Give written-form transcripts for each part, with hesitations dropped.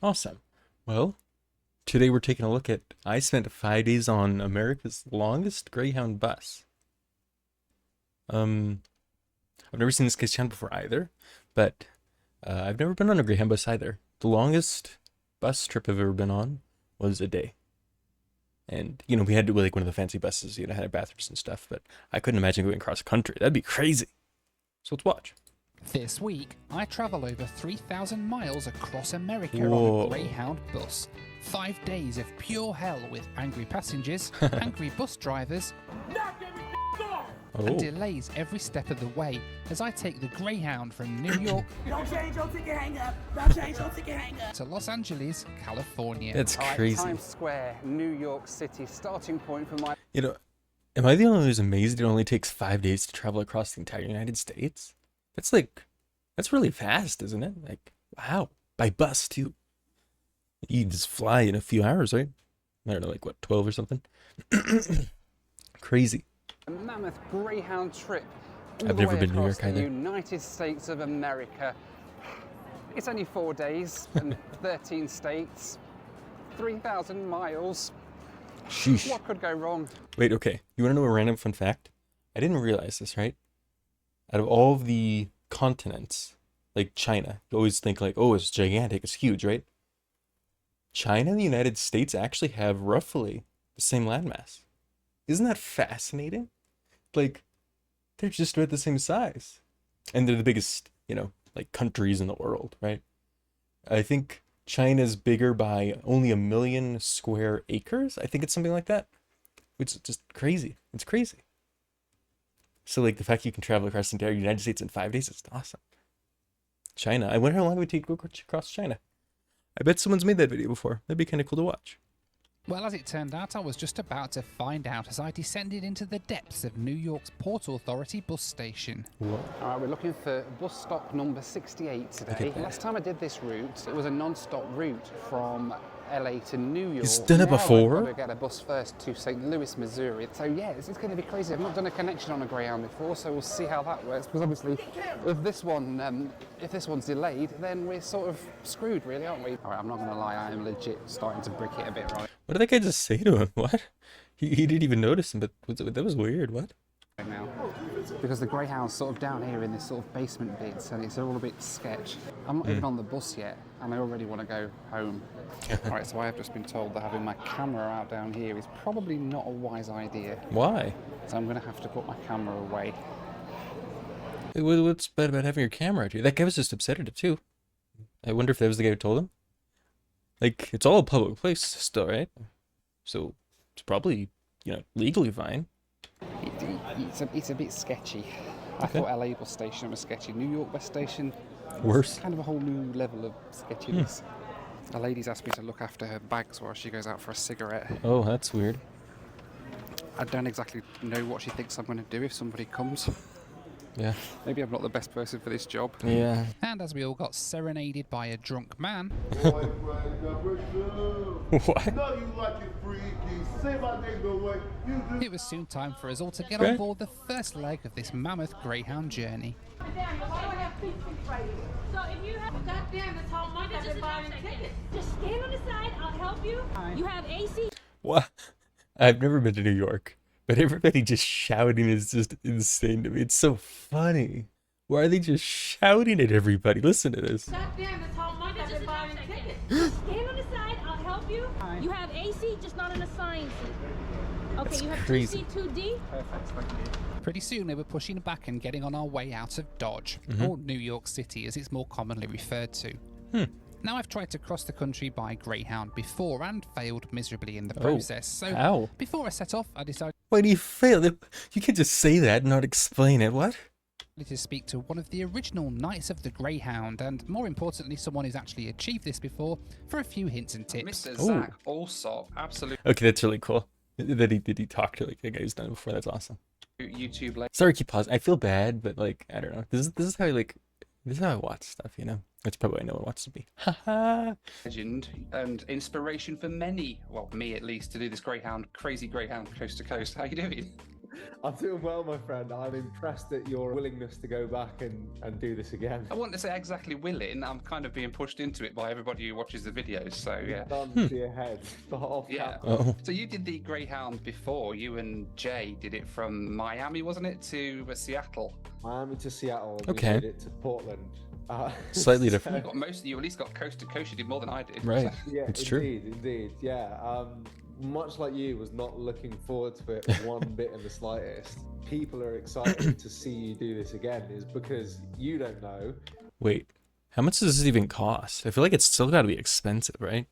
Awesome. Well, today we're taking a look at, I spent 5 days on America's longest Greyhound bus. I've never seen this case channel before either, but I've never been on a Greyhound bus either. The longest bus trip I've ever been on was a day. And, we had to like one of the fancy buses, had bathrooms and stuff, but I couldn't imagine going across country. That'd be crazy. So let's watch. This week, I travel over 3,000 miles across America Whoa. on a Greyhound bus. 5 days of pure hell with angry passengers, angry bus drivers, and delays every step of the way as I take the Greyhound from New York to Los Angeles, California. That's crazy. Times Square, New York City, starting point for my... Am I the only one who's amazed it only takes 5 days to travel across the entire United States? That's really fast, isn't it? Like, wow. By bus, too. You just fly in a few hours, right? I don't know, like, what, 12 or something? Crazy. A mammoth Greyhound trip. I've never been to New York the either. United States of America. It's only 4 days and 13 states, 3,000 miles. Sheesh. What could go wrong? Wait, okay. You want to know a random fun fact? I didn't realize this, right? Out of all of the continents, like China, you always think like, oh, it's gigantic, it's huge, right? China and the United States actually have roughly the same landmass. Isn't that fascinating? Like, they're just about the same size. And they're the biggest, like countries in the world, right? I think China's bigger by only 1 million square acres. I think it's something like that. Which is just crazy. It's crazy. So, like, the fact you can travel across the entire United States in 5 days is awesome. China. I wonder how long it would take to go across China. I bet someone's made that video before. That'd be kind of cool to watch. Well, as it turned out, I was just about to find out as I descended into the depths of New York's Port Authority bus station. What? All right, we're looking for bus stop number 68 today. Last time I did this route, it was a non-stop route from LA to New York. You've done it Now before? I've got to get a bus first to St. Louis, Missouri. So yeah, it's going to be crazy. I've not done a connection on a Greyhound before, so we'll see how that works. Because obviously, if this one's delayed, then we're sort of screwed, really, aren't we? All right, I'm not going to lie, I am legit starting to brick it a bit right What did that guy just say to him? What? He didn't even notice him, but that was weird. What? now. Because the Greyhound's sort of down here in this sort of basement bit, and it's all a bit sketch. I'm not even on the bus yet, and I already want to go home. Alright, so I have just been told that having my camera out down here is probably not a wise idea. Why? So I'm going to have to put my camera away. What's bad about having your camera out here? That guy was just upset at it too. I wonder if that was the guy who told him. Like, it's all a public place still, right? So it's probably, legally fine. It's a bit sketchy. I Okay. thought LA bus station was sketchy. New York bus station, Worse. kind of a whole new level of sketchiness. A lady's asked me to look after her bags while she goes out for a cigarette. Oh, that's weird. I don't exactly know what she thinks I'm going to do if somebody comes. Yeah. Maybe I'm not the best person for this job. Yeah. And as we all got serenaded by a drunk man, What? it was soon time for us all to get on board the first leg of this mammoth Greyhound journey. So if you have goddamn this whole month I've been buying tickets. Just stand on the side, I'll help you. You have AC. What? I've never been to New York, but everybody just shouting is just insane to me. It's so funny. Why are they just shouting at everybody? Listen to this. Goddamn this whole month I've been buying tickets. Just stand on the side, I'll help you. You have AC, just not an assigned seat. Okay, That's you have crazy. 2C, 2D. Perfect, thank you. Pretty soon we were pushing back and getting on our way out of Dodge, or New York City as it's more commonly referred to. Now I've tried to cross the country by Greyhound before and failed miserably in the process, so Ow. before I set off I decided Why do you fail? You can't just say that and not explain it. What? to speak to one of the original Knights of the Greyhound, and more importantly someone who's actually achieved this before, for a few hints and tips. Mr. Ooh. Zach Alsop, absolute Okay, that's really cool. That he talk to like a guy who's done it before. That's awesome. YouTube Sorry, keep pausing. I feel bad, but like I don't know. This is how this is how I watch stuff. That's probably why no one watches me. Haha. legend and inspiration for many, well, me at least, to do this Greyhound, crazy Greyhound coast to coast. How you doing? I'm doing well, my friend. I'm impressed at your willingness to go back and do this again. I wouldn't say exactly willing. I'm kind of being pushed into it by everybody who watches the videos. So yeah. Done to your head. Yeah. Oh. So you did the Greyhound before. You and Jay did it from Miami, wasn't it, to Seattle? Miami to Seattle. Okay. We did it to Portland. Slightly different. You got most. You at least got coast to coast. You did more than I did. Right. Yeah, It's true. Indeed. Yeah. Much like you, was not looking forward to it one bit in the slightest. People are excited to see you do this again, is because you don't know. Wait, how much does this even cost? I feel like it's still got to be expensive, right?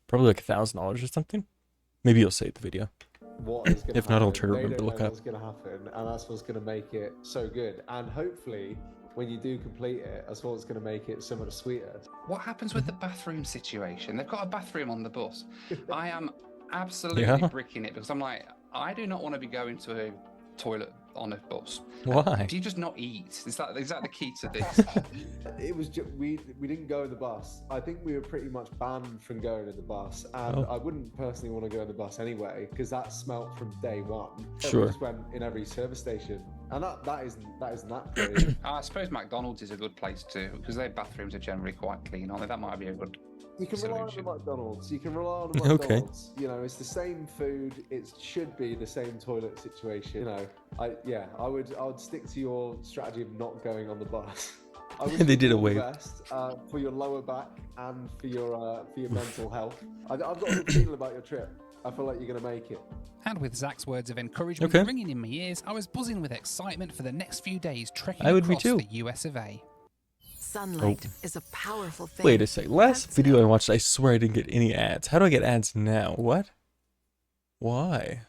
Probably like $1,000 or something. Maybe you'll say it in the video. What is going to If not, I'll try to remember to look up. What's going to happen, and that's what's going to make it so good. And hopefully, when you do complete it, that's what's going to make it so much sweeter. What happens with the bathroom situation? They've got a bathroom on the bus. I am absolutely Yeah. bricking it because I'm like, I do not want to be going to a toilet on a bus. Why? Do you just not eat? Is that the key to this? It was just, we didn't go in the bus. I think we were pretty much banned from going in the bus, and Oh. I wouldn't personally want to go in the bus anyway because that smelt from day one. Sure. We just went in every service station, and that isn't that great. I suppose McDonald's is a good place too because their bathrooms are generally quite clean, aren't they? That might be a good. You can rely on the solution. McDonald's. You can rely on the Okay. McDonald's. You know, it's the same food. It should be the same toilet situation. You know, I would stick to your strategy of not going on the bus. I wish They you did all the away. best for your lower back and for your mental health. I've got a good feeling about your trip. I feel like you're going to make it. And with Zach's words of encouragement Okay. ringing in my ears, I was buzzing with excitement for the next few days trekking I would be across too. the US of A. Sunlight is a powerful thing. Wait a sec. Last video I watched, I swear I didn't get any ads. How do I get ads now? What? Why?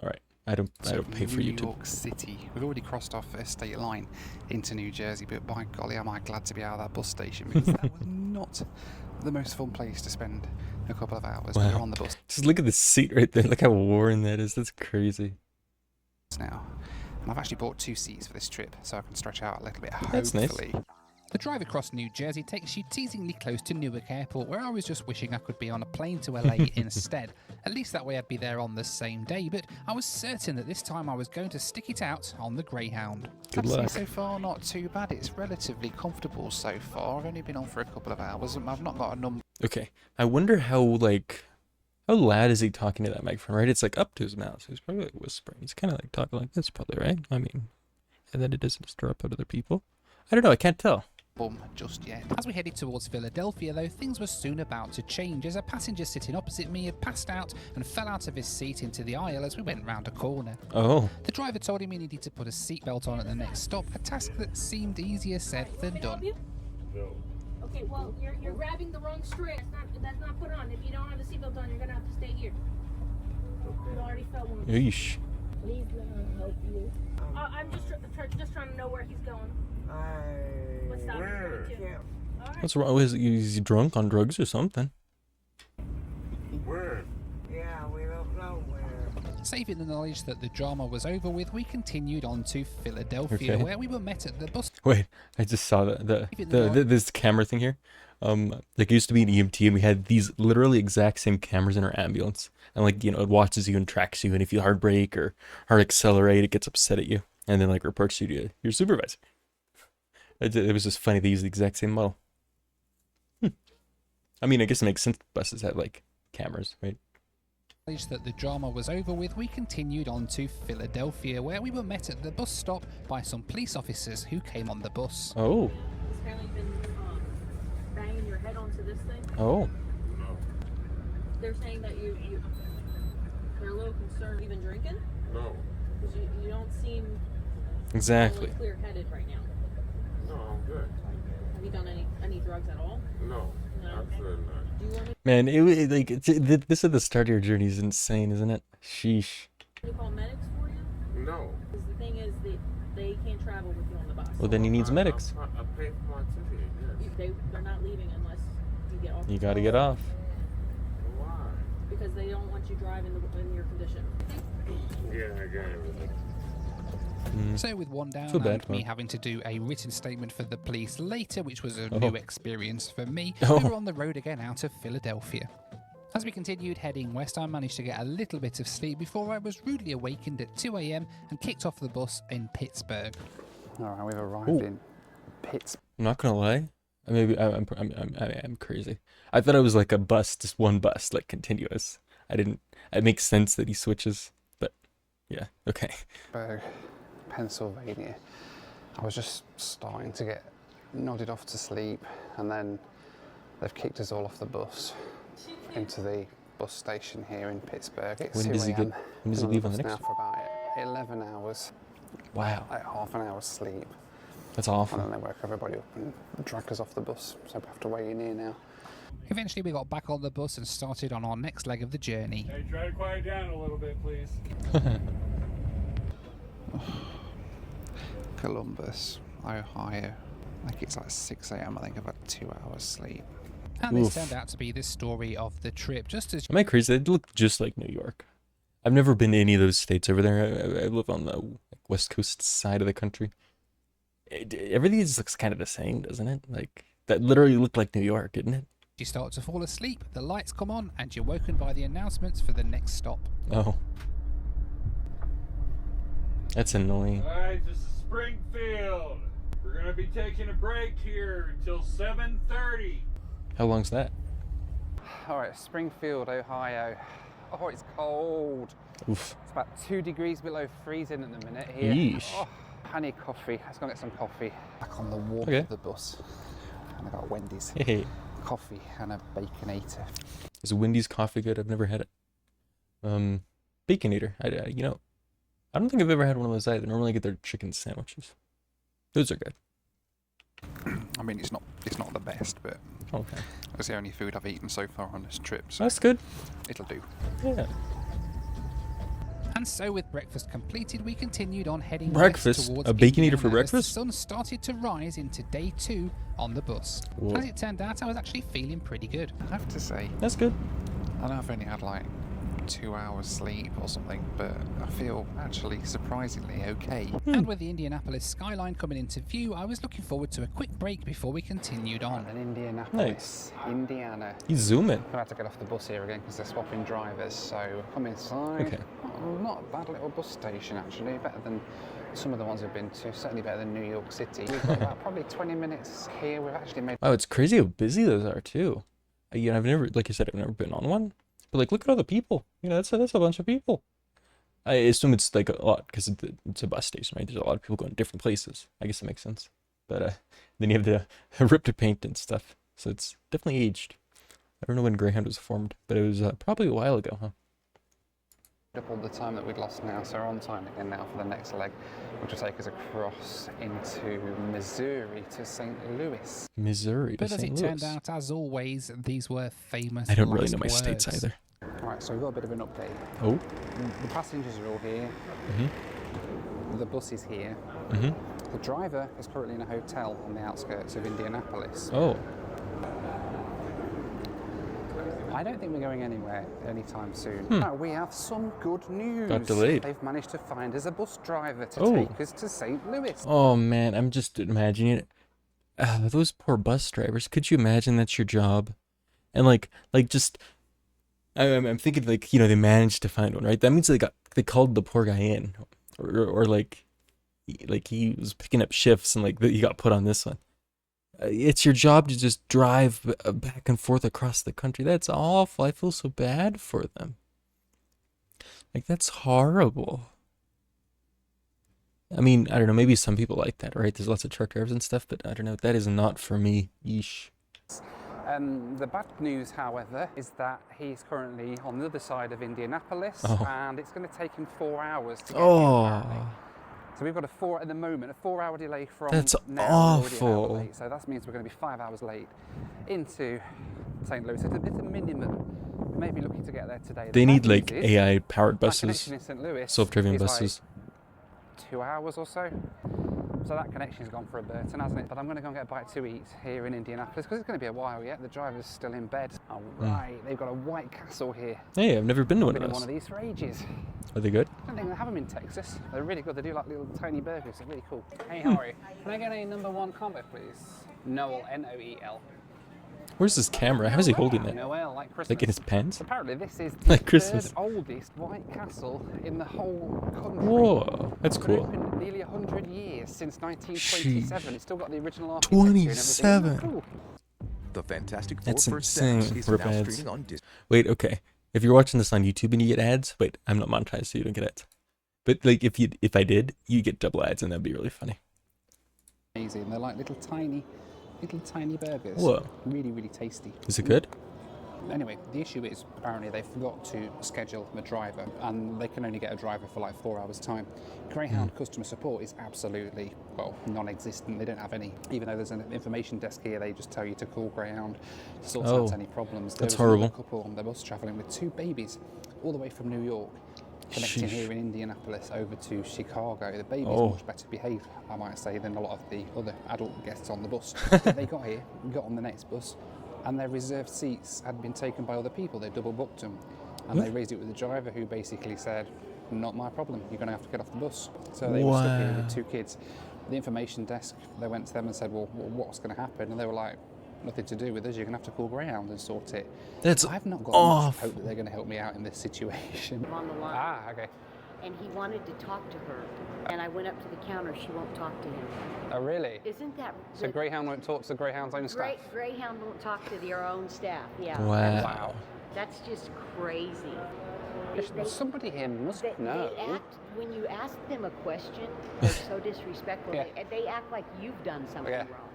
All right. I don't pay for New YouTube. York City. We've already crossed off a state line into New Jersey, but by golly, am I glad to be out of that bus station because that was not the most fun place to spend a couple of hours. Wow. We're on the bus Just look at the seat right there. Look how worn that is. That's crazy. now. And I've actually bought 2 seats for this trip so I can stretch out a little bit, That's nice. hopefully. The drive across New Jersey takes you teasingly close to Newark Airport, where I was just wishing I could be on a plane to LA instead. At least that way I'd be there on the same day, but I was certain that this time I was going to stick it out on the Greyhound. Good I'd say luck. so far, not too bad. It's relatively comfortable so far. I've only been on for a couple of hours and I've not got a number. Okay. I wonder how loud is he talking to that microphone, right? It's like up to his mouth. So he's probably like whispering. He's kind of like talking like this, probably, right? I mean, and then it doesn't disturb other people. I don't know. I can't tell. Just yet. As we headed towards Philadelphia, though, things were soon about to change as a passenger sitting opposite me had passed out and fell out of his seat into the aisle as we went round a corner. Oh. The driver told him he needed to put a seatbelt on at the next stop, a task that seemed easier said than done. Okay, well, you're grabbing the wrong strap. That's not put on. If you don't have a seatbelt on, you're gonna have to stay here. You already fell one. Yeesh. He's gonna help you. I'm just trying to know where he's going. What's that? All right. What's wrong? Is he drunk on drugs or something? Where? Yeah, we don't know where. Saving the knowledge that the drama was over with, we continued on to Philadelphia, Okay. where we were met at the bus. Wait, I just saw this camera thing here. Like it used to be an EMT, and we had these literally exact same cameras in our ambulance, and like it watches you and tracks you, and if you hard brake or hard accelerate, it gets upset at you, and then like reports you to your supervisor. It was just funny they use the exact same model. I mean, I guess it makes sense. Buses have like cameras, right? That the drama was over with, we continued on to Philadelphia, where we were met at the bus stop by some police officers who came on the bus. Oh, Apparently you've been banging your head onto this thing. oh, They're saying that they're a little concerned. You've been drinking? No. Because you don't seem exactly. really clear-headed right now. No, I'm good. Have you done any drugs at all? No. No. Absolutely not. Do you want me Man, this at the start of your journey is insane, isn't it? Sheesh. to call medics for you? No. Because the thing is, they can't travel with you on the bus. Well, then he needs medics. I paid for my ticket, yes. They're not leaving unless you get off. You the got to bus. get off. Why? Because they don't want you driving in your condition. Yeah, I got it. So with one down Feel bad and for me him. having to do a written statement for the police later, which was a Oh. new experience for me, Oh. we were on the road again out of Philadelphia. As we continued heading west, I managed to get a little bit of sleep before I was rudely awakened at 2 a.m. and kicked off the bus in Pittsburgh. All right, we've arrived Ooh. in Pittsburgh. I'm not gonna lie. I'm crazy. I thought it was like a bus, just one bus, like continuous. I didn't. It makes sense that he switches, but yeah, okay. Pennsylvania. I was just starting to get nodded off to sleep, and then they've kicked us all off the bus into the bus station here in Pittsburgh. It's When does he 2 a.m. get? When does he leave on the Been next? on the bus now for about 11 hours, Wow, like half an hour's sleep, that's and awful. then they woke everybody up and dragged us off the bus. So we have to weigh in here now. Eventually, we got back on the bus and started on our next leg of the journey. Hey, try to quiet down a little bit, please. Columbus, Ohio. I think it's like 6 a.m. I think I've had 2 hours sleep. And this Oof. turned out to be the story of the trip, just as Am I crazy? They look just like New York. I've never been to any of those states over there. I live on the west coast side of the country. Everything just looks kind of the same, doesn't it? Like that literally looked like New York, didn't it? you start to fall asleep, the lights come on, and you're woken by the announcements for the next stop. Oh, that's annoying. Alright, this is Springfield. We're gonna be taking a break here until 7:30. How long's that? All right, Springfield, Ohio. Oh, it's cold. Oof. It's about 2 degrees below freezing at the minute here. Yeesh. Oh, I need coffee. Let's go get some coffee. Back on the walk Okay. of the bus. And I got Wendy's Hey, coffee and a Baconator. is Wendy's coffee good? I've never had it. Baconator. I don't think I've ever had one of those either. Normally I get their chicken sandwiches. Those are good. I mean, it's not the best, but Okay. it's the only food I've eaten so far on this trip, so That's good. it'll do. Yeah. And so, with breakfast completed, we continued on heading Breakfast? west towards A Baconator Indiana for as breakfast? the sun started to rise into day 2 on the bus. Whoa. As it turned out, I was actually feeling pretty good. I have to say, That's good. I know I've only had like 2 hours sleep or something, but I feel actually surprisingly okay. And with the Indianapolis skyline coming into view, I was looking forward to a quick break before we continued on. In Indianapolis, Indiana. He's zooming. I had to get off the bus here again because they're swapping drivers, so come inside. Okay. Oh, not a bad little bus station actually, better than some of the ones I've been to, certainly better than New York City. We've got about probably 20 minutes here. We've actually made Wow, it's crazy how busy those are too. I've never, like I said, I've never been on one. But like, look at all the people. That's a bunch of people. I assume it's like a lot because it's a bus station, right? There's a lot of people going to different places. I guess that makes sense. But then you have the rip paint and stuff. So it's definitely aged. I don't know when Greyhound was formed, but it was probably a while ago, huh? up all the time that we'd lost now, so we're on time again now for the next leg, which will take us across into Missouri to St. Louis. Missouri to But as St. it Louis. turned out, as always, these were famous I don't really last know my states words. either. Right, so we've got a bit of an update. Oh. The passengers are all here. The bus is here. Mm-hmm. The driver is currently in a hotel on the outskirts of Indianapolis. Oh. I don't think we're going anywhere anytime soon. No, we have some good news. Got delayed. They've managed to find us a bus driver to Oh. take us to St. Louis. Oh man, I'm just imagining it. Those poor bus drivers. Could you imagine that's your job? And I'm thinking they managed to find one, right? That means they called the poor guy in, or he was picking up shifts and he got put on this one. It's your job to just drive back and forth across the country. That's awful. I feel so bad for them. That's horrible. I mean, I don't know. Maybe some people like that, right? There's lots of truck drivers and stuff, but I don't know. That is not for me. Yeesh. The bad news, however, is that he's currently on the other side of Indianapolis, Oh. and it's going to take him 4 hours to get here, Oh, apparently. So we've got a 4-hour delay from That's now. We're already an hour awful. late, so that means we're going to be 5 hours late into St. Louis. It's a minimum. We may be looking to get there today. they The need bad news is AI powered my buses, connection in St. Louis self-driving is buses. 2 hours or so. So that connection's gone for a Burton, hasn't it? But I'm going to go and get a bite to eat here in Indianapolis because it's going to be a while yet. The driver's still in bed. All right, they've got a White Castle here. Hey, I've never been to I've one been of in one those. of these for ages. Are they good? I don't think they have them in Texas. They're really good. They do like little tiny burgers. They're really cool. Hey, how are you? Can I get a number 1 combo, please? Noel, Noel. Where's his camera? How is he holding it? Noel, like Christmas. Like in his pants? Apparently, this is the Like Christmas. third oldest white castle in the whole country. Whoa, that's It's been cool. open nearly 100 years, since 1927. Sheesh. It's still got the original architecture and everything. Isn't that 27. cool? The Fantastic Four That's First insane Steps is for now ads. streaming on Disney. Wait, okay. If you're watching this on YouTube and you get ads, wait, I'm not monetized, so you don't get ads. But like, if I did, you get double ads, and that'd be really funny. Amazing. They're like little tiny burgers. Whoa. Really, really tasty. Is it good? Anyway, the issue is apparently they forgot to schedule the driver, and they can only get a driver for like 4 hours' time. Greyhound customer support is absolutely, well, non-existent. They don't have any. Even though there's an information desk here, they just tell you to call Greyhound to sort out any problems. That's There was another horrible. couple on the bus travelling with 2 babies, all the way from New York, connecting Sheesh. here in Indianapolis over to Chicago. The baby's much better behaved, I might say, than a lot of the other adult guests on the bus. But they got here, got on the next bus, and their reserved seats had been taken by other people. They double booked them, and they raised it with the driver, who basically said, "Not my problem. You're going to have to get off the bus." So they were stuck here with 2 kids. The information desk, they went to them and said, "Well, what's going to happen?" And they were like, "Nothing to do with us. You're going to have to call Greyhound and sort it." That's I've not got off. much hope that they're going to help me out in this situation. On the line. Ah, okay. And he wanted to talk to her. And I went up to the counter. She won't talk to him. Oh, really? Isn't that... So Greyhound won't talk to the Greyhound's own staff? Greyhound won't talk to their own staff. Yeah. Wow. That's just crazy. Somebody here must They know. act, when you ask them a question, they're so disrespectful. Yeah. They act like you've done something Yeah. wrong.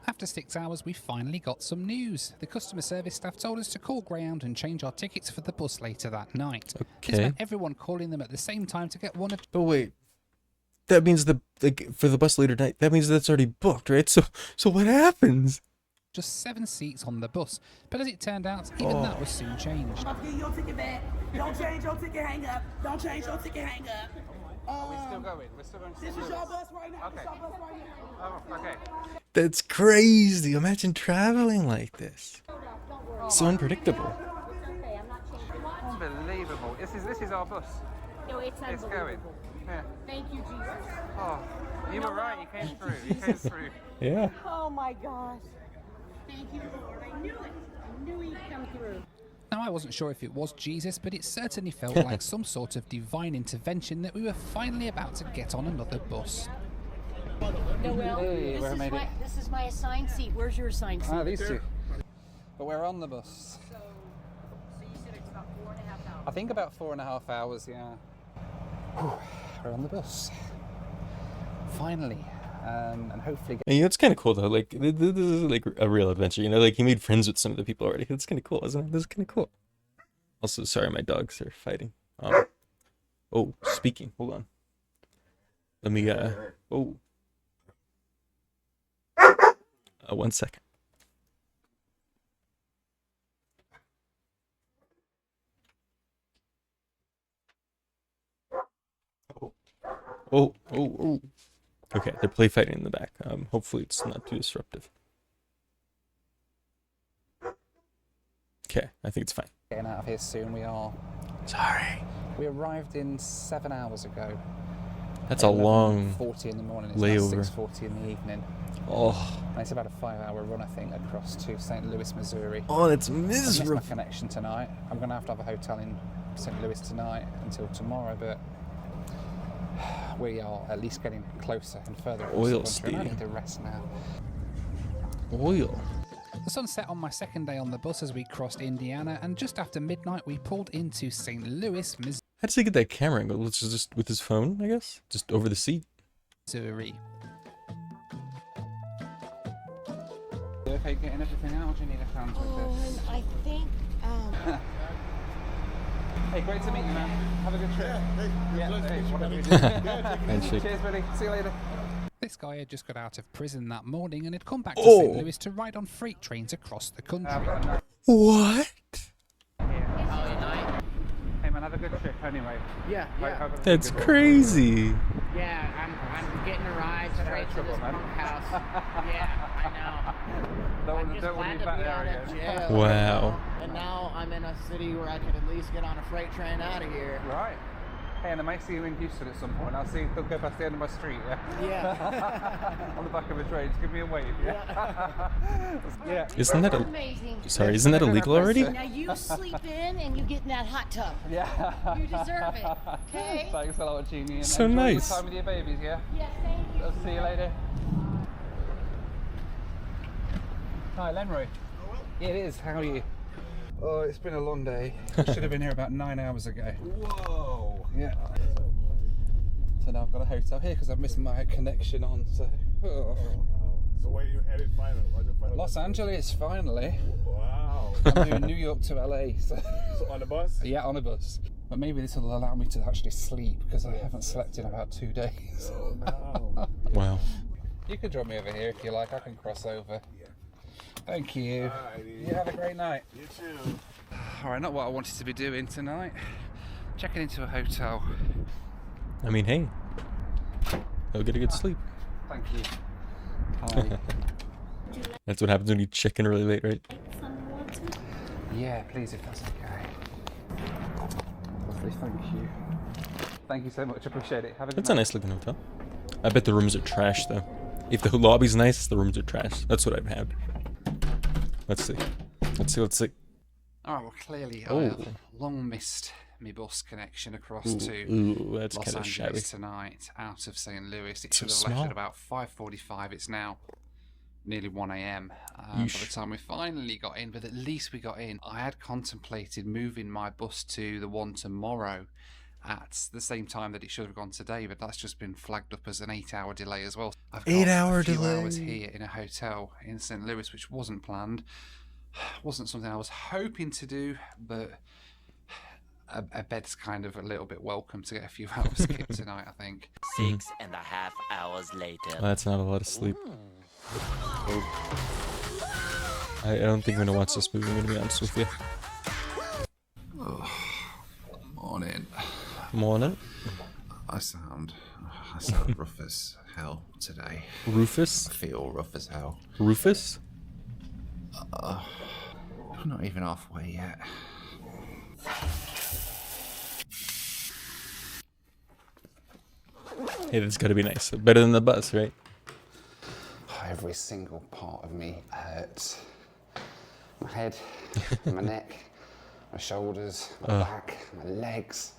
After 6 hours, we finally got some news. The customer service staff told us to call Greyhound and change our tickets for the bus later that night. This Okay. meant everyone calling them at the same time to get one of... But wait, that means for the bus later night, that means that's already booked, right? So what happens? just 7 seats on the bus. But as it turned out, even that was soon changed. I'm getting your ticket back. Don't change your ticket, hang up. Don't change your ticket, hang up. We're still going. We're still going to This St. is your Louis. bus right now. Okay. This is your bus right now. Oh, okay. That's crazy. Imagine traveling like this. So unpredictable. Unbelievable. This is our bus. No, it's It's going. unbelievable. Yeah. Thank you, Jesus. Oh, you were right. You came through. You came through. Yeah. Oh my gosh. Thank you, Lord. I knew it. I knew he'd come through. Now, I wasn't sure if it was Jesus, but it certainly felt like some sort of divine intervention that we were finally about to get on another bus. Noel, Hey, we made it. this is my assigned seat. Where's your assigned seat? Ah, these two. But we're on the bus. So you said it's about 4.5 hours. I think about 4.5 hours, yeah. Whew, we're on the bus. Finally. And hopefully get And, you know, it's kind of cool though. Like this is like a real adventure. You know, like he made friends with some of the people already. That's kind of cool, isn't it? This is kind of cool. Also, sorry, my dogs are fighting. Oh, speaking. Hold on. Let me. Oh. 1 second. Oh. Okay, they're play fighting in the back. Hopefully it's not too disruptive. Okay, I think it's fine. getting out of here soon. We are. Sorry. We arrived in 7 hours ago. That's a long 40 in the morning. It's layover. now 6:40 in the evening. Oh. And it's about a 5-hour run, I think, across to St. Louis, Missouri. Oh, that's I missed my miserable. connection tonight. I'm going to have a hotel in St. Louis tonight until tomorrow, but we are at least getting closer and further across Oil the country. I speed. need to rest now. Oil. The sun set on my second day on the bus as we crossed Indiana, and just after midnight we pulled into St. Louis, How does he get that camera angle? It's just with his phone, I guess? Just over the seat. Missouri. You okay getting everything out, or do you need a hand with this? I think. Hey, great to meet you, man. Have a good trip. Whatever you do. Handshake. Cheers, buddy. See you later. This guy had just got out of prison that morning and had come back to Oh. St. Louis to ride on freight trains across the country. What? Hey, man, have a good trip anyway. Yeah, Hope everything's That's good. crazy. yeah. I'm getting a ride straight to trouble, this man. bunkhouse. Yeah, I know. I'm just Don't want glad to be to back be there out of again. jail. Wow. And now I'm in a city where I could at least get on a freight train out of here. Right. Hey, and I might see you in Houston at some point. I'll see you. They'll go past the end of my street. Yeah. On the back of a train. Just give me a wave. Yeah. Isn't that Amazing. sorry? Isn't that illegal already? Now you sleep in and you get in that hot tub. Yeah. You deserve it. Okay? Thanks a lot, Jeannie. And So enjoy nice. your time with your babies, yeah? Yes, thank you. I'll see you later. Hi, Lenroy. Yeah, it is. How are you? Oh, it's been a long day. I should have been here about 9 hours ago. Whoa! Yeah. So now I've got a hotel here because I've missed my connection on. So. Oh. So where you headed finally? Los Angeles, finally. Wow. I'm doing New York to LA. So on a bus? yeah, on a bus. But maybe this will allow me to actually sleep because I haven't slept in about 2 days. Oh no. Wow. You can drop me over here if you like. I can cross over. Yeah. Thank you. Alrighty. You have a great night. You too. Alright, not what I wanted to be doing tonight. Checking into a hotel. I mean, hey, they'll get a good sleep. Thank you. Hi. That's what happens when you check in really late, right? Yeah, please, if that's okay. Lovely, thank you. Thank you so much, appreciate it. Have a good That's a night. nice looking hotel. I bet the rooms are trash though. If the lobby's nice, the rooms are trash. That's what I've had. Let's see. Let's see. Alright, well clearly I Oh. have long missed my bus connection across to Ooh, that's Los kind of shabby. Angeles tonight out of St. Louis. It So should have left small. at about 5:45. It's now nearly 1 a.m. By the Yeesh. time we finally got in, but at least we got in. I had contemplated moving my bus to the one tomorrow at the same time that it should have gone today, but that's just been flagged up as an 8-hour delay as well. I've got 8-hour a few delay. hours here in a hotel in St. Louis, which wasn't planned. Wasn't something I was hoping to do, but a bed's kind of a little bit welcome to get a few hours skipped tonight, I think. 6.5 hours later. Well, that's not a lot of sleep. I don't think I'm gonna watch this movie. I'm gonna be honest with you. Oh, morning. Morning, I sound rough as hell today. Rufus. I feel rough as hell. Rufus. I'm not even halfway yet. Hey, that's gotta be nice. Better than the bus, right? Every single part of me hurts. My head, my neck, my shoulders, my back, my legs.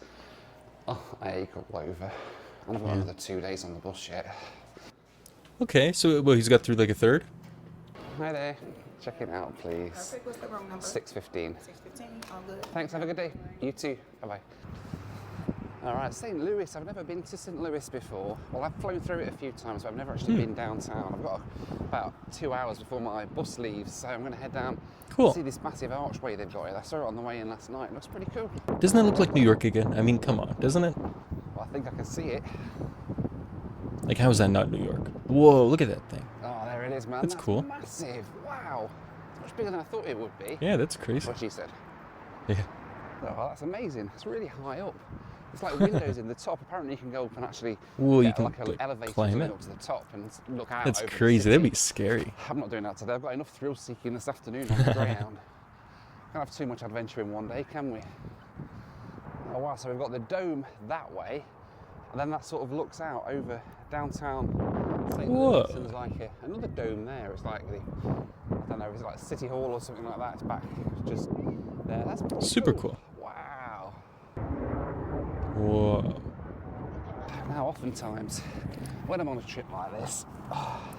Oh, I ache all over. And I've got another 2 days on the bus yet. Okay, so well, he's got through like a third. Hi there. Check it out, please. Perfect. What's the room number? 6:15. 6:15. All good. Thanks, have a good day. You too. Bye-bye. All right, St. Louis. I've never been to St. Louis before. Well, I've flown through it a few times, but I've never actually been downtown. I've got about 2 hours before my bus leaves, so I'm going to head down Cool. see this massive archway they've got here. I saw it on the way in last night. It looks pretty cool. Doesn't that look like New York again? I mean, come on, doesn't it? Well, I think I can see it. Like, how is that not New York? Whoa, look at that thing. Oh, there it is, man. That's cool. Massive. Wow. It's much bigger than I thought it would be. Yeah, that's crazy. What she said. Yeah. Oh, that's amazing. It's really high up. It's like windows in the top. Apparently, you can go up and actually Whoa, you get can like an like, elevator climb going it. up to the top and look out. That's over the crazy. That'd city. be scary. I'm not doing that today. I've got enough thrill seeking this afternoon on the Greyhound. Can't have too much adventure in one day, can we? Oh wow! So we've got the dome that way, and then that sort of looks out over downtown St. Louis. And there's like another dome there. It's like the, I don't know, is it like City Hall or something like that? It's back just there. That's pretty Super cool. Wow. Whoa. Now, oftentimes, when I'm on a trip like this,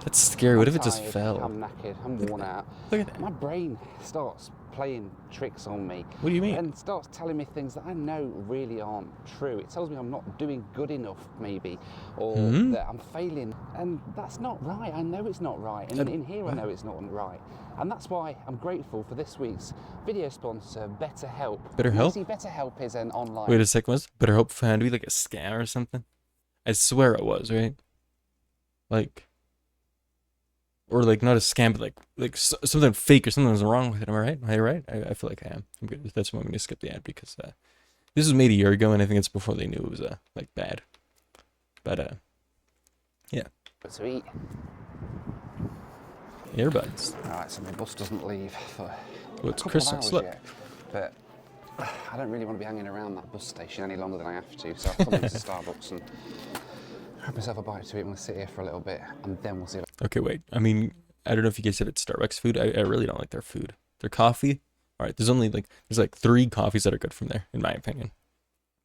That's scary. What I'm if it just tired, fell? I'm knackered, I'm worn out. Look at that. My brain starts playing tricks on me. What do you mean? And starts telling me things that I know really aren't true. It tells me I'm not doing good enough, maybe, or that I'm failing. And that's not right. I know it's not right. And in here, I know it's not right. And that's why I'm grateful for this week's video sponsor, BetterHelp. BetterHelp? See, BetterHelp is an online... Wait a second, was BetterHelp found to be like a scam or something? I swear it was, right? Like, or like not a scam, but like something fake or something's wrong with it. Am I right? Am I right? I feel like I am. I'm good. That's why I'm gonna skip the ad because this was made a year ago, and I think it's before they knew it was like bad. But yeah. Sweet. Earbuds. Alright, so my bus doesn't leave for Well, it's a couple of Christmas. hours Look. yet, but I don't really want to be hanging around that bus station any longer than I have to, so I've come into Starbucks and grab myself a bite to eat. I'm going to sit here for a little bit, and then we'll see. Okay, wait. I mean, I don't know if you guys said it's Starbucks food. I really don't like their food. Their coffee. All right, there's like 3 coffees that are good from there, in my opinion.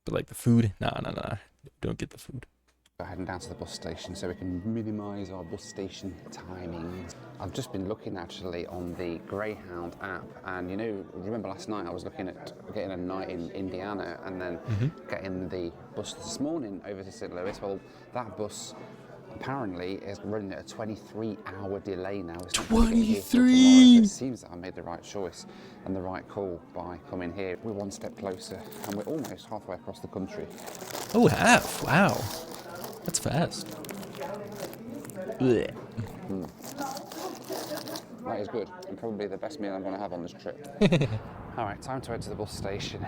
But like the food, nah. Don't get the food. We're heading down to the bus station so we can minimise our bus station timings. I've just been looking actually on the Greyhound app, and remember last night I was looking at getting a night in Indiana and then getting the bus this morning over to St. Louis. Well, that bus apparently is running at a 23-hour delay now. It's not 23! It seems that I made the right choice and the right call by coming here. We're one step closer and we're almost halfway across the country. Oh, half. Wow. That's fast. That is good, and probably the best meal I'm going to have on this trip. All right, time to head to the bus station.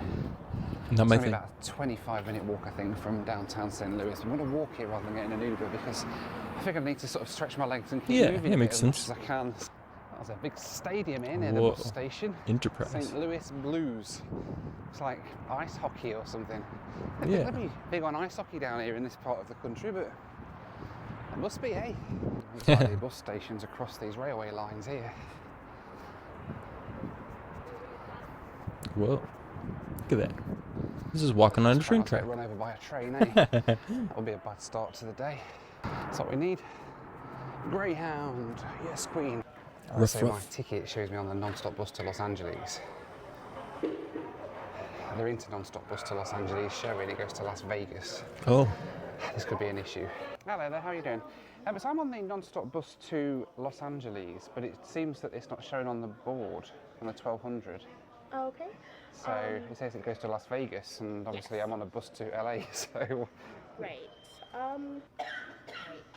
Not my it's thing. About a 25-minute walk, I think, from downtown St. Louis. I'm going to walk here rather than getting an Uber because I think I need to sort of stretch my legs and keep moving makes as sense. much as I can. There's a big stadium here near the bus station. Enterprise. St. Louis Blues. It's like ice hockey or something. I think they'd be big on ice hockey down here in this part of the country, but it must be, hey? There's like the bus stations across these railway lines here. Whoa. Look at that. This is walking on a train track. Run over by a train, eh? That would be a bad start to the day. That's what we need. Greyhound. Yes, Queen. So my ticket shows me on the non-stop bus to Los Angeles. The into non-stop bus to Los Angeles showing it goes to Las Vegas. Oh. This could be an issue. Hello there, how are you doing? So I'm on the non-stop bus to Los Angeles, but it seems that it's not shown on the board on the 1200. Okay. So it says it goes to Las Vegas, and obviously I'm on a bus to LA, so... Right.